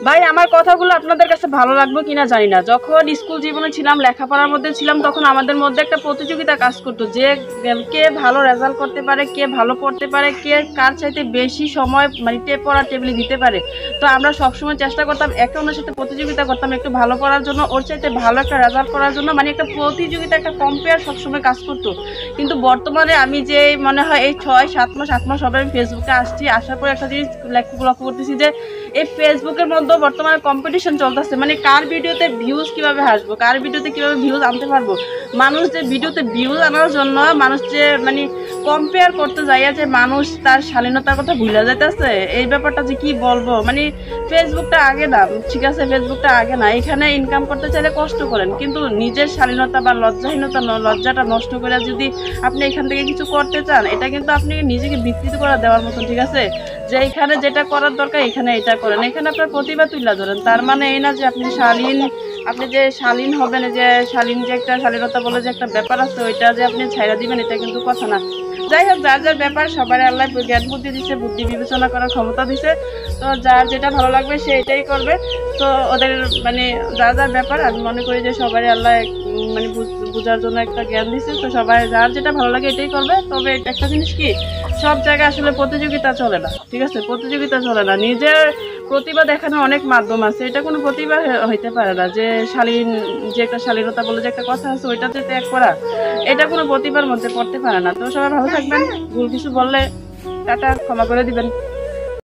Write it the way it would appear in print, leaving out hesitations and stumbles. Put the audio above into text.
ভাই আমার কথাগুলো আপনাদের কাছে ভালো লাগবে কিনা জানি না। যখন স্কুল জীবনে ছিলাম, লেখাপড়ার মধ্যে ছিলাম, তখন আমাদের মধ্যে একটা প্রতিযোগিতা কাজ করতো যে কে ভালো রেজাল্ট করতে পারে, কে ভালো পড়তে পারে, কে কার চাইতে বেশি সময় মানে পড়ার টেবিলে দিতে পারে। তো আমরা সবসময় চেষ্টা করতাম একে অন্যের সাথে প্রতিযোগিতা করতাম একটু ভালো পড়ার জন্য, ওর চাইতে ভালো একটা রেজাল্ট করার জন্য, মানে একটা প্রতিযোগিতা, একটা কম্পেয়ার সবসময় কাজ করতো। কিন্তু বর্তমানে আমি যে মনে হয় এই 6-7 মাস 8 মাস হবে আমি ফেসবুকে আসছি, আসার পর একটা জিনিস লক্ষ্য করতেছি যে এই ফেসবুকের মধ্যে বর্তমানে কম্পিটিশন চলতেছে, মানে কার ভিডিওতে ভিউজ কিভাবে আসবো, কার ভিডিওতে কিভাবে ভিউজ আনতে পারবো। মানুষ যে ভিডিওতে ভিউজ আনার জন্য মানুষ যে মানে কম্পেয়ার করতে যাইয়া যে মানুষ তার শালীনতার কথা ভুলে যাইতেছে, এই ব্যাপারটা যে কি বলবো। মানে ফেসবুকটা আগে না, ঠিক আছে ফেসবুকটা আগে না, এখানে ইনকাম করতে চাইলে কষ্ট করেন, কিন্তু নিজের শালীনতা বা লজ্জাটা নষ্ট করে যদি আপনি এখান থেকে কিছু করতে চান, এটা কিন্তু আপনি নিজেকে বিকৃত করে দেওয়ার মতন, ঠিক আছে। যে এখানে যেটা করার দরকার এখানে এটা করেন, এখানে আপনার প্রতিভা তুলে ধরেন। তার মানে এই না যে আপনি যে শালীন হবেন, যে শালীন যে একটা শালীনতা বলে যে একটা ব্যাপার আছে, ওইটা যে আপনি ছাইড়া দিবেন, এটা কিন্তু কথা না। যাই হোক, যার যার ব্যাপার, সবার আল্লাহ জ্ঞান বুদ্ধি দিছে, বুদ্ধি বিবেচনা করার ক্ষমতা দিছে। তো যার যেটা ভালো লাগবে সে এটাই করবে। তো ওদের মানে যার যার ব্যাপার, আমি মনে করি যে সবারই আল্লাহ মানে বোঝার জন্য একটা জ্ঞান দিছে। তো সবাই যার যেটা ভালো লাগে এটাই করবে। তবে একটা জিনিস কি, সব জায়গায় আসলে প্রতিযোগিতা চলে না, ঠিক আছে, প্রতিযোগিতা চলে না। নিজের প্রতিভা দেখানোর অনেক মাধ্যম আছে, এটা কোনো প্রতিভা হইতে পারে না। যে শালীন, যে একটা শালীনতা বলে যে একটা কথা আছে, ওইটাতে ত্যাগ করা, এটা কোনো প্রতিভার মধ্যে পড়তে পারে না। তো সবাই ভালো থাকবেন, ভুল কিছু বললে টাটা, ক্ষমা করে দিবেন।